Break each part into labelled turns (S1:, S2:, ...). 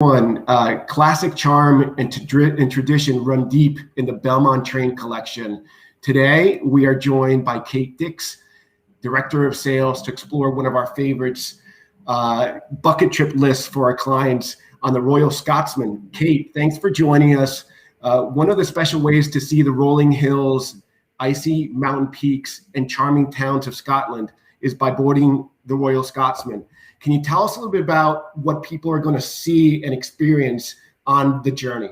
S1: One, classic charm and tradition run deep in the Belmond Train collection. Today, we are joined by Kate Dirks, Director of Sales, to explore one of our favorites, bucket trip lists for our clients on the Royal Scotsman. Kate, thanks for joining us. One of the special ways to see the rolling hills, icy mountain peaks, and charming towns of Scotland is by boarding the Royal Scotsman. Can you tell us a little bit about what people are going to see and experience on the journey?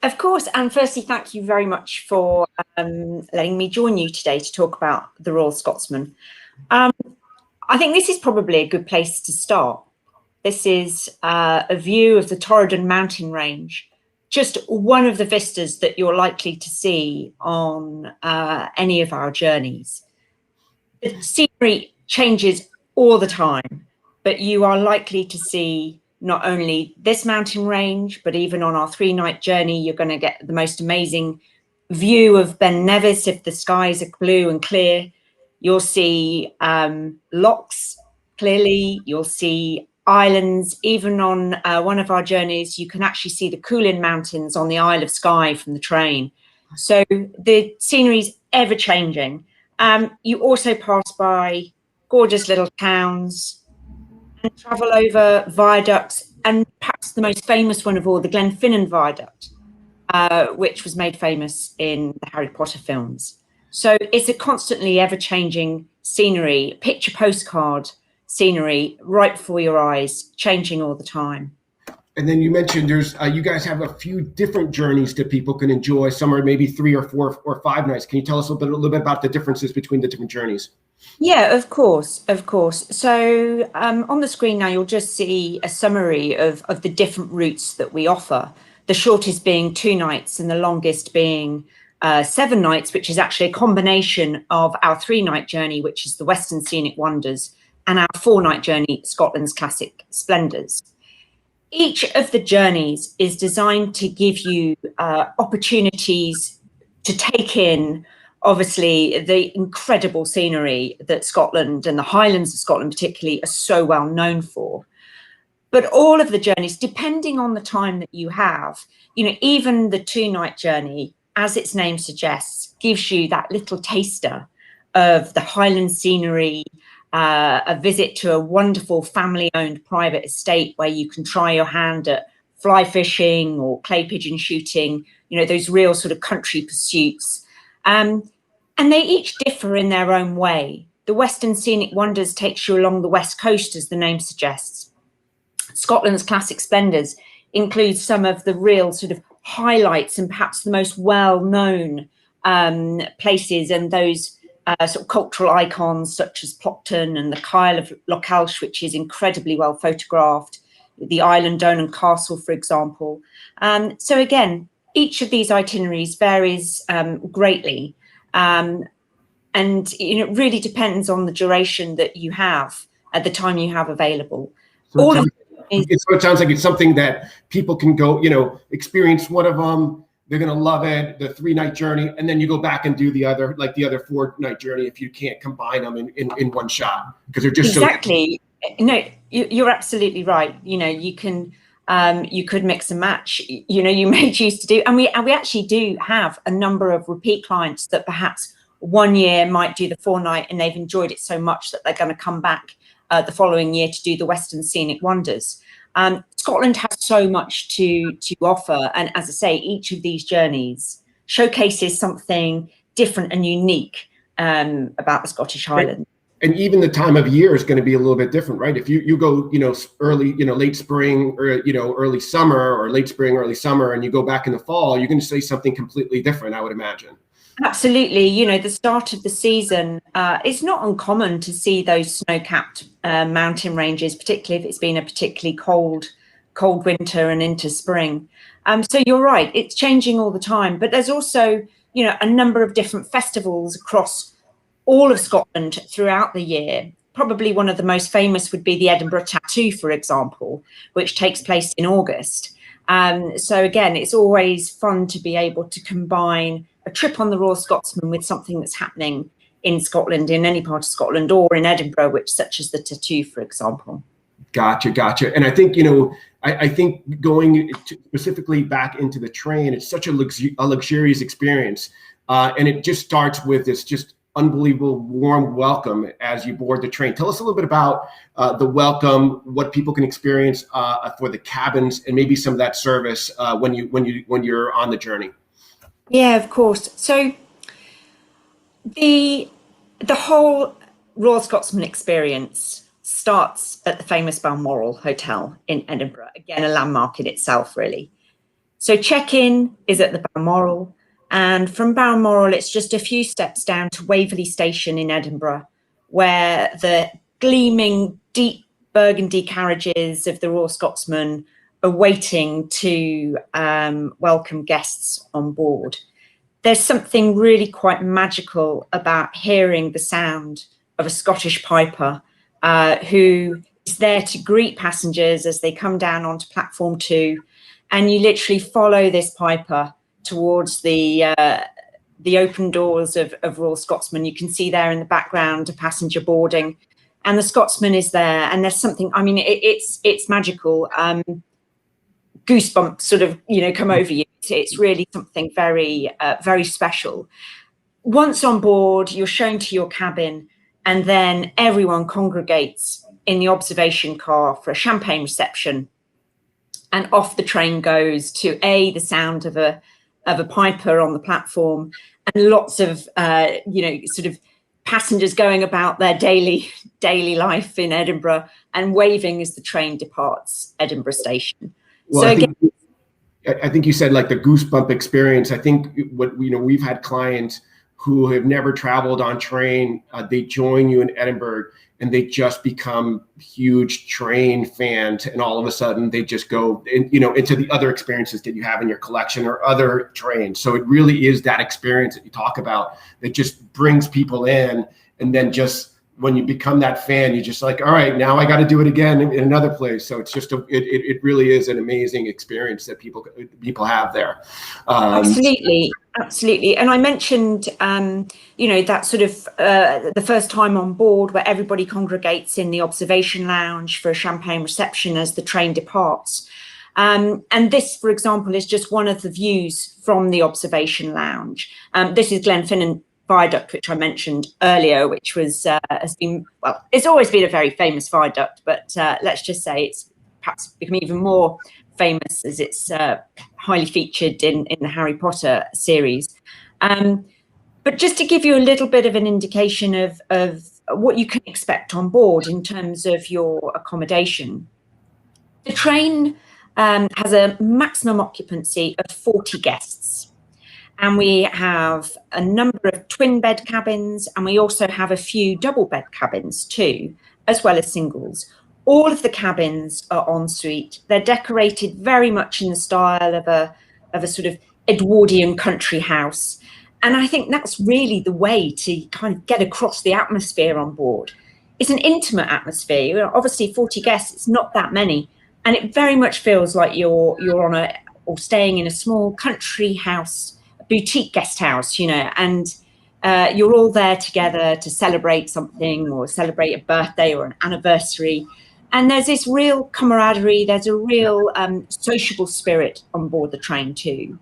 S2: Of course, and firstly, thank you very much for letting me join you today to talk about the Royal Scotsman. I think this is probably a good place to start. This is a view of the Torridon mountain range, just one of the vistas that you're likely to see on any of our journeys. The scenery changes all the time, but you are likely to see not only this mountain range, but even on our 3-night journey, you're going to get the most amazing view of Ben Nevis if the skies are blue and clear. You'll see lochs clearly, you'll see islands. Even on one of our journeys, you can actually see the Coolin Mountains on the Isle of Skye from the train. So the scenery is ever changing. You also pass by gorgeous little towns and travel over viaducts, and perhaps the most famous one of all, the Glenfinnan Viaduct, which was made famous in the Harry Potter films. So it's a constantly ever-changing scenery, picture postcard scenery right before your eyes, changing all the time.
S1: And then you mentioned there's you guys have a few different journeys that people can enjoy. Some are maybe 3 or 4 or 5 nights. Can you tell us a little bit about the differences between the different journeys?
S2: Yeah, of course. So on the screen now, you'll just see a summary of the different routes that we offer. The shortest being 2 nights and the longest being 7 nights, which is actually a combination of our 3-night journey, which is the Western Scenic Wonders, and our 4-night journey, Scotland's Classic Splendours. Each of the journeys is designed to give you opportunities to take in, obviously, the incredible scenery that Scotland and the Highlands of Scotland particularly are so well known for. But all of the journeys, depending on the time that you have, even the 2-night journey, as its name suggests, gives you that little taster of the Highland scenery, a visit to a wonderful family-owned private estate where you can try your hand at fly fishing or clay pigeon shooting, those real sort of country pursuits. And they each differ in their own way. The Western Scenic Wonders takes you along the west coast, as the name suggests. Scotland's Classic Splendours includes some of the real sort of highlights and perhaps the most well-known places and those sort of cultural icons such as Plockton and the Kyle of Lochalsh, which is incredibly well photographed, the Island Donan Castle, for example. So again, each of these itineraries varies greatly, and it really depends on the duration that you have at the time you have available.
S1: So it sounds like it's something that people can go, experience one of them. They're going to love it, the 3-night journey, and then you go back and do the other 4-night journey if you can't combine them in one shot, because they're just
S2: exactly. No, you're absolutely right. You can you could mix and match. You may choose to do, and we actually do have a number of repeat clients that perhaps one year might do the 4-night and they've enjoyed it so much that they're going to come back the following year to do the Western Scenic Wonders. Scotland has so much to offer, and as I say, each of these journeys showcases something different and unique about the Scottish Highlands.
S1: And even the time of year is going to be a little bit different, right? If you go, early, late spring, or early summer, or late spring, early summer, and you go back in the fall, you're going to see something completely different, I would imagine.
S2: Absolutely. The start of the season, it's not uncommon to see those snow-capped mountain ranges, particularly if it's been a particularly cold winter and into spring. So you're right, it's changing all the time. But there's also, a number of different festivals across all of Scotland throughout the year. Probably one of the most famous would be the Edinburgh Tattoo, for example, which takes place in August. So again, it's always fun to be able to combine a trip on the Royal Scotsman with something that's happening in Scotland, in any part of Scotland, or in Edinburgh, such as the Tattoo, for example.
S1: Gotcha. And I think, I think going specifically back into the train, it's such a luxurious experience. And it just starts with this just unbelievable warm welcome as you board the train. Tell us a little bit about the welcome, what people can experience for the cabins, and maybe some of that service when you're on the journey.
S2: Yeah, of course. So the whole Royal Scotsman experience starts at the famous Balmoral Hotel in Edinburgh, again, a landmark in itself, really. So check-in is at the Balmoral, and from Balmoral, it's just a few steps down to Waverley Station in Edinburgh, where the gleaming, deep burgundy carriages of the Royal Scotsman are waiting to welcome guests on board. There's something really quite magical about hearing the sound of a Scottish piper who is there to greet passengers as they come down onto platform 2, and you literally follow this piper towards the open doors of Royal Scotsman. You can see there in the background a passenger boarding, and the Scotsman is there, and there's something, I mean, it's magical. Goosebumps sort of, come over you. It's really something very, very special. Once on board, you're shown to your cabin, and then everyone congregates in the observation car for a champagne reception. And off the train goes to the sound of a piper on the platform, and lots of, sort of passengers going about their daily life in Edinburgh and waving as the train departs Edinburgh Station.
S1: Well, so I think you said like the goosebump experience. I think we've had clients who have never traveled on train. They join you in Edinburgh and they just become huge train fans, and all of a sudden they just go into the other experiences that you have in your collection or other trains. So it really is that experience that you talk about that just brings people in, and then just when you become that fan, you're just like, all right, now I got to do it again in another place. So it's just it really is an amazing experience that people have there.
S2: Absolutely. And I mentioned, that sort of the first time on board where everybody congregates in the observation lounge for a champagne reception as the train departs. And this, for example, is just one of the views from the observation lounge. This is Glenfinnan Viaduct, which I mentioned earlier, which was it's always been a very famous viaduct, but let's just say it's perhaps become even more famous as it's highly featured in the Harry Potter series. But just to give you a little bit of an indication of what you can expect on board in terms of your accommodation, the train has a maximum occupancy of 40 guests. And we have a number of twin bed cabins, and we also have a few double bed cabins too, as well as singles. All of the cabins are en suite. They're decorated very much in the style of a sort of Edwardian country house. And I think that's really the way to kind of get across the atmosphere on board. It's an intimate atmosphere. Obviously 40 guests, it's not that many. And it very much feels like you're on or staying in a small country house, boutique guest house, and you're all there together to celebrate something or celebrate a birthday or an anniversary. And there's this real camaraderie, there's a real sociable spirit on board the train too.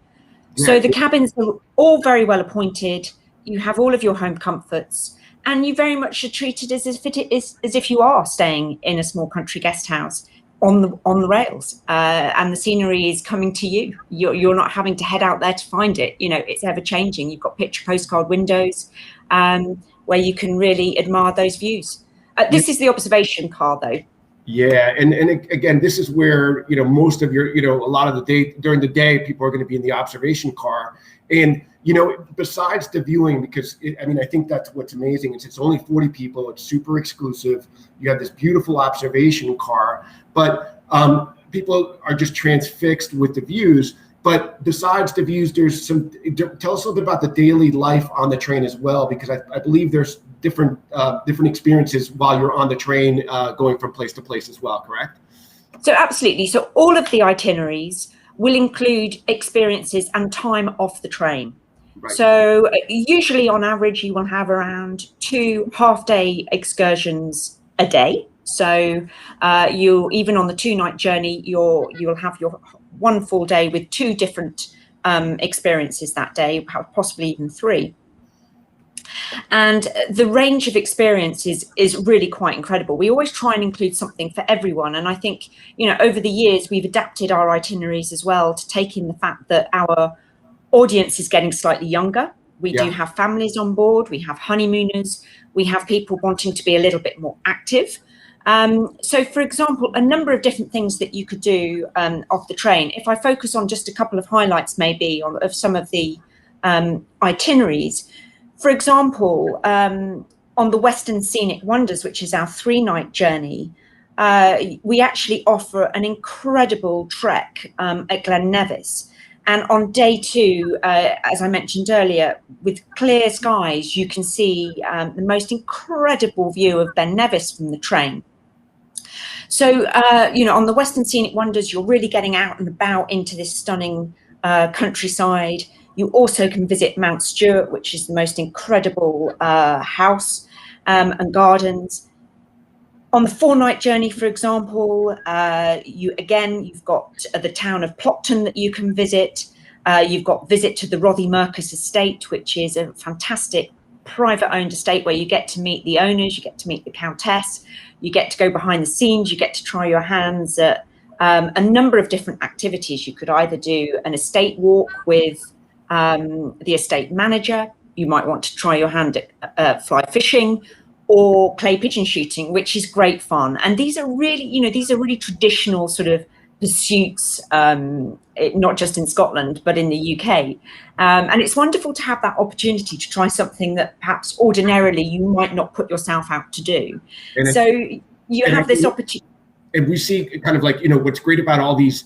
S2: Yeah. So the cabins are all very well appointed. You have all of your home comforts, and you very much are treated as if you are staying in a small country guest house on the rails, and the scenery is coming to you. You're not having to head out there to find it. It's ever changing. You've got picture postcard windows where you can really admire those views. This is the observation car though.
S1: Yeah, and again, this is where most of your a lot of the day during the day people are going to be in the observation car, and besides the viewing, because I think that's what's amazing. It's only 40 people. It's super exclusive. You have this beautiful observation car, but people are just transfixed with the views. But besides the views, there's some. Tell us a little bit about the daily life on the train as well, because I believe there's different experiences while you're on the train, going from place to place as well. Correct?
S2: So absolutely. So all of the itineraries will include experiences and time off the train. Right. So usually on average, you will have around 2 half-day excursions a day. So you'll, even on the 2-night journey, you'll have your 1 full day with 2 different experiences that day, possibly even 3. And the range of experiences is really quite incredible. We always try and include something for everyone. And I think, over the years, we've adapted our itineraries as well to take in the fact that our audience is getting slightly younger. We do have families on board. We have honeymooners. We have people wanting to be a little bit more active. So, for example, a number of different things that you could do off the train. If I focus on just a couple of highlights, maybe, of some of the itineraries. For example, on the Western Scenic Wonders, which is our 3-night journey, we actually offer an incredible trek at Glen Nevis. And on day 2, as I mentioned earlier, with clear skies, you can see the most incredible view of Ben Nevis from the train. So, on the Western Scenic Wonders, you're really getting out and about into this stunning countryside. You also can visit Mount Stuart, which is the most incredible house and gardens. On the 4-night journey, for example, you've got the town of Plockton that you can visit. You've got visit to the Rothy-Mercus estate, which is a fantastic private-owned estate where you get to meet the owners, you get to meet the countess, you get to go behind the scenes, you get to try your hands at a number of different activities. You could either do an estate walk with the estate manager. You might want to try your hand at fly fishing or clay pigeon shooting, which is great fun. And these are really, traditional sort of pursuits, not just in Scotland, but in the UK. And it's wonderful to have that opportunity to try something that perhaps ordinarily you might not put yourself out to do. And so you have this opportunity.
S1: And we see kind of like, what's great about all these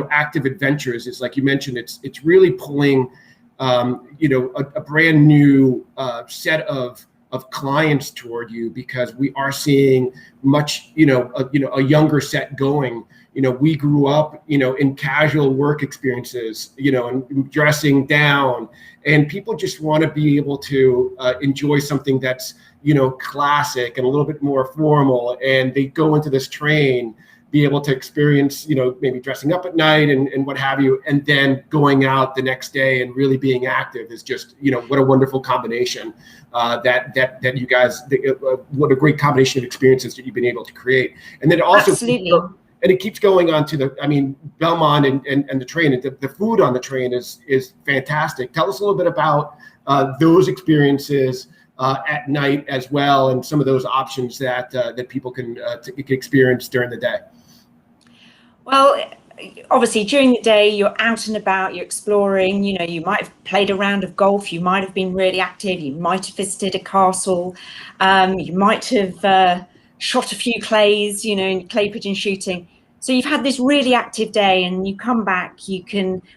S1: active adventures is, like you mentioned, it's really pulling, a brand new set of clients toward you, because we are seeing much, a younger set going. We grew up, in casual work experiences, and dressing down, and people just want to be able to enjoy something that's, classic and a little bit more formal. And they go into this train, be able to experience, maybe dressing up at night and what have you, and then going out the next day and really being active is just, what a wonderful combination that you guys, what a great combination of experiences that you've been able to create. And then also,
S2: absolutely.
S1: And it keeps going on to Belmond and the train. And the food on the train is fantastic. Tell us a little bit about those experiences at night as well, and some of those options that people can experience during the day.
S2: Well, obviously during the day you're out and about, you're exploring. You might have played a round of golf, you might have been really active, you might have visited a castle, you might have shot a few clays, in clay pigeon shooting. So you've had this really active day, and you come back,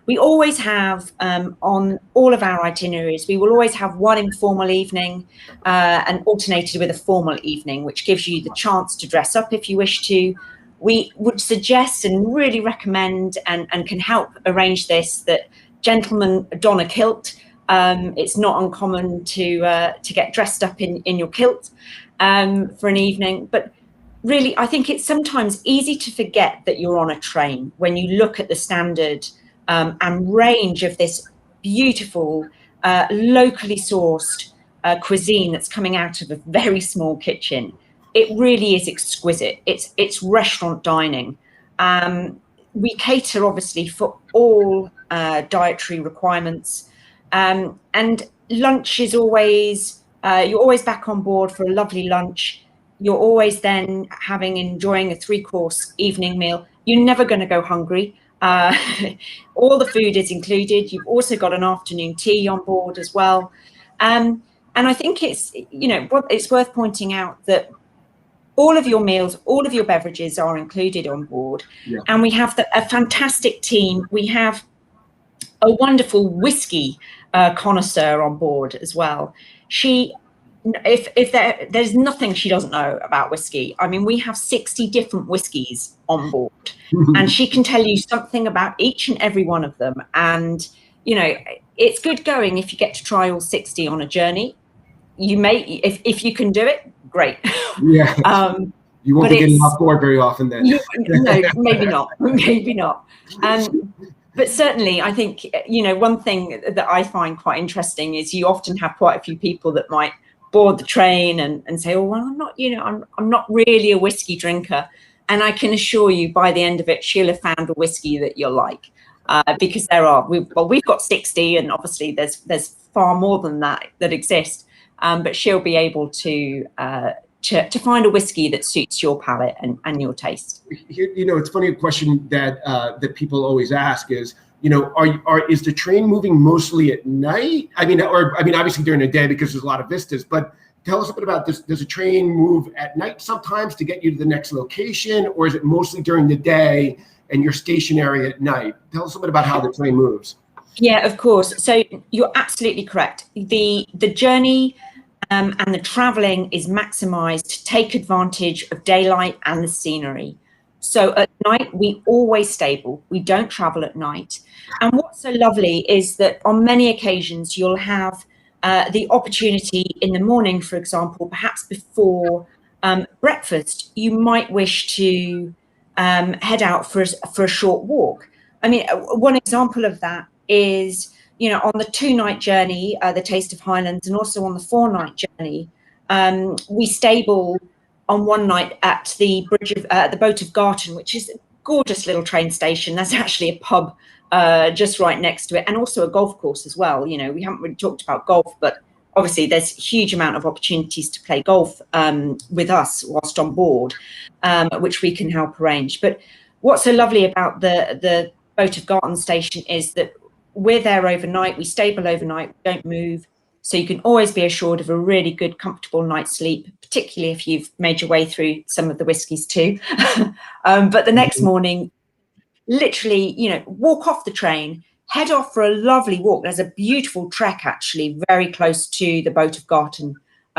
S2: we always have, on all of our itineraries, we will always have one informal evening and alternated with a formal evening, which gives you the chance to dress up if you wish to. We would suggest and really recommend and can help arrange this, that gentlemen don a kilt. It's not uncommon to get dressed up in your kilt for an evening. But really, I think it's sometimes easy to forget that you're on a train when you look at the standard and range of this beautiful, locally sourced cuisine that's coming out of a very small kitchen. It really is exquisite. It's restaurant dining. We cater, obviously, for all dietary requirements. And lunch is always, you're always back on board for a lovely lunch. You're always then enjoying a 3-course evening meal. You're never going to go hungry. All the food is included. You've also got an afternoon tea on board as well. And I think it's worth pointing out that all of your meals, all of your beverages are included on board. Yeah. And we have a fantastic team. We have a wonderful whiskey connoisseur on board as well. There's nothing she doesn't know about whiskey. I mean, we have 60 different whiskies on board, and she can tell you something about each and every one of them. And, it's good going if you get to try all 60 on a journey. You may, if you can do it, great.
S1: Yeah. You won't be getting off board very often then.
S2: No, maybe not, maybe not. But certainly, I think, you know, one thing that I find quite interesting is you often have quite a few people that might board the train and say, oh, well, I'm not, you know, I'm not really a whiskey drinker. And I can assure you by the end of it, she'll have found a whiskey that you'll like, because we've got 60, and obviously there's far more than that exist. But she'll be able to find a whiskey that suits your palate and your taste.
S1: You know, it's funny, a question that that people always ask is, you know, is the train moving mostly at night? I mean, obviously during the day because there's a lot of vistas, but tell us a bit about this. Does a train move at night sometimes to get you to the next location, or is it mostly during the day and you're stationary at night? Tell us a bit about how the train moves.
S2: Yeah, of course. So you're absolutely correct. The journey and the traveling is maximized to take advantage of daylight and the scenery. So at night, we always stable. We don't travel at night. And what's so lovely is that on many occasions, you'll have the opportunity in the morning, for example, perhaps before breakfast, you might wish to head out for a short walk. I mean, one example of that is, you know, on the 2-night journey, the Taste of Highlands, and also on the 4-night journey, we stable on one night at the bridge of the Boat of Garton, which is a gorgeous little train station. That's actually a pub just right next to it, and also a golf course as well. You know, we haven't really talked about golf, but obviously there's a huge amount of opportunities to play golf with us whilst on board, which we can help arrange. But what's so lovely about the Boat of Garton station is that we're there overnight, we stable overnight, we don't move. So you can always be assured of a really good, comfortable night's sleep, particularly if you've made your way through some of the whiskies too. But the next morning, literally, you know, walk off the train, head off for a lovely walk. There's a beautiful trek actually very close to the Boat of Garton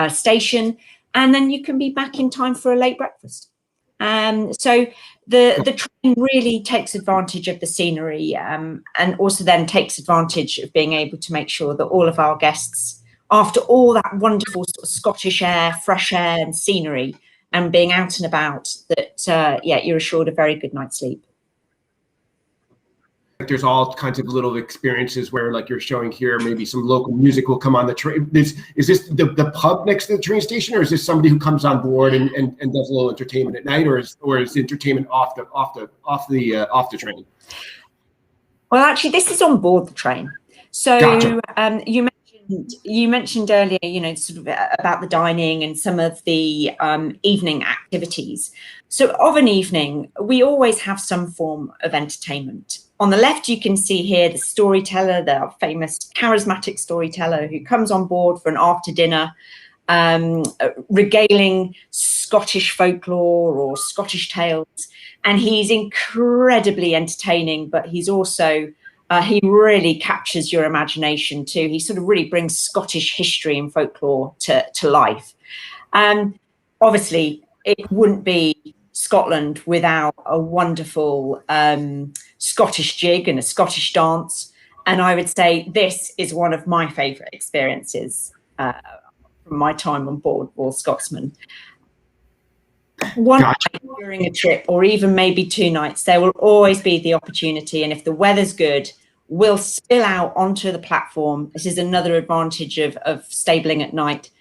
S2: station. And then you can be back in time for a late breakfast. So the train really takes advantage of the scenery, and also then takes advantage of being able to make sure that all of our guests, after all that wonderful sort of Scottish air, fresh air and scenery and being out and about, that yeah, you're assured a very good night's sleep.
S1: There's all kinds of little experiences where, like you're showing here, maybe some local music will come on the train. Is this the pub next to the train station, or is this somebody who comes on board and does a little entertainment at night, or is entertainment off the train?
S2: Well, actually, this is on board the train. So gotcha. You mentioned earlier, you know, sort of about the dining and some of the evening activities. So of an evening, we always have some form of entertainment. On the left, you can see here the storyteller, the famous charismatic storyteller who comes on board for an after dinner, regaling Scottish folklore or Scottish tales. And he's incredibly entertaining, but he's also, he really captures your imagination too. He sort of really brings Scottish history and folklore to life. Obviously, it wouldn't be Scotland without a wonderful Scottish jig and a Scottish dance. And I would say this is one of my favourite experiences from my time on board Royal Scotsman. One
S1: gotcha.
S2: night during a trip, or even maybe 2 nights, there will always be the opportunity, and if the weather's good, we'll spill out onto the platform. This is another advantage of stabling at night.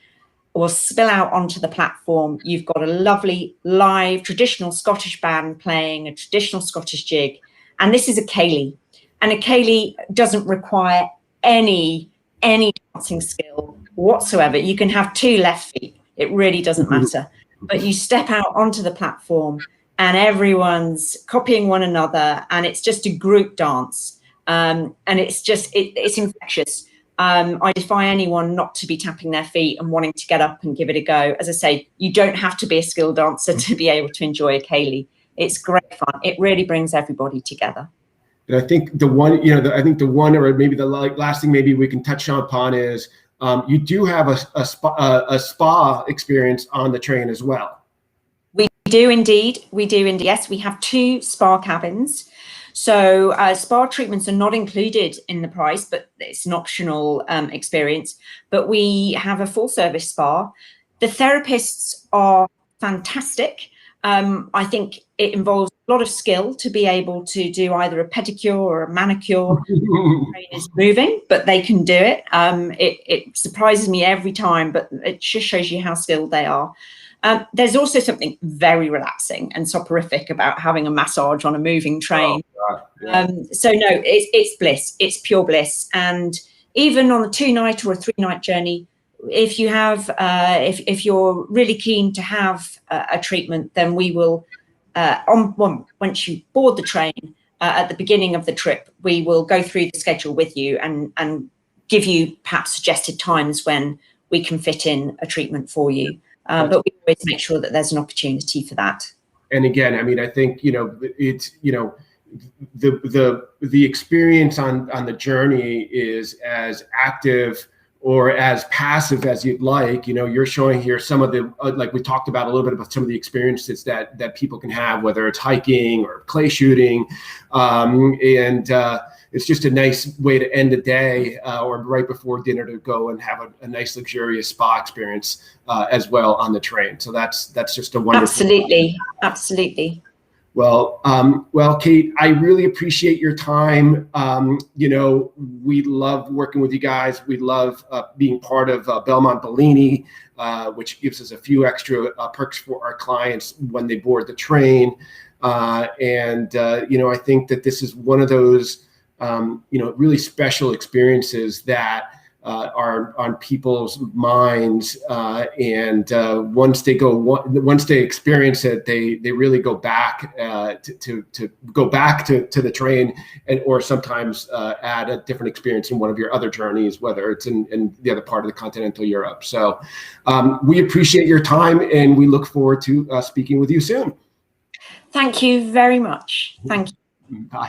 S2: We'll spill out onto the platform. You've got a lovely live traditional Scottish band playing a traditional Scottish jig, and this is a ceilidh. And a ceilidh doesn't require any dancing skill whatsoever. You can have 2 left feet. It really doesn't matter. But you step out onto the platform and everyone's copying one another, and it's just a group dance. And it's just, it's infectious. I defy anyone not to be tapping their feet and wanting to get up and give it a go. As I say, you don't have to be a skilled dancer to be able to enjoy a ceilidh. It's great fun. It really brings everybody together.
S1: And I think the one, you know, I think the one, or maybe the last thing maybe we can touch upon is, you do have a spa experience on the train as well.
S2: We do indeed. We do indeed. Yes, we have 2 spa cabins. So spa treatments are not included in the price, but it's an optional experience. But we have a full service spa. The therapists are fantastic. I think it involves a lot of skill to be able to do either a pedicure or a manicure. The train is moving, but they can do it. It surprises me every time, but it just shows you how skilled they are. There's also something very relaxing and soporific about having a massage on a moving train.
S1: Oh, yeah.
S2: So no, it's bliss. It's pure bliss. And even on a 2-night or a 3-night journey, if you have, if you're really keen to have a treatment, then we will, once you board the train at the beginning of the trip, we will go through the schedule with you and give you perhaps suggested times when we can fit in a treatment for you. But we always make sure that there's an opportunity for that.
S1: And again, I mean, I think, it's, the experience on the journey is as active or as passive as you'd like. You're showing here some of the, like we talked about a little bit about some of the experiences that people can have, whether it's hiking or clay shooting. It's just a nice way to end the day or right before dinner to go and have a nice luxurious spa experience as well on the train. So that's just a wonderful.
S2: Absolutely.
S1: Well, Kate, I really appreciate your time. We love working with you guys. We love being part of Belmond Bellini, which gives us a few extra perks for our clients when they board the train. I think that this is one of those, really special experiences that are on people's minds. Once they experience it, they really go back to go back to the train, or sometimes add a different experience in one of your other journeys, whether it's in the other part of the continental Europe. So we appreciate your time, and we look forward to speaking with you soon.
S2: Thank you very much. Thank you.
S1: Bye.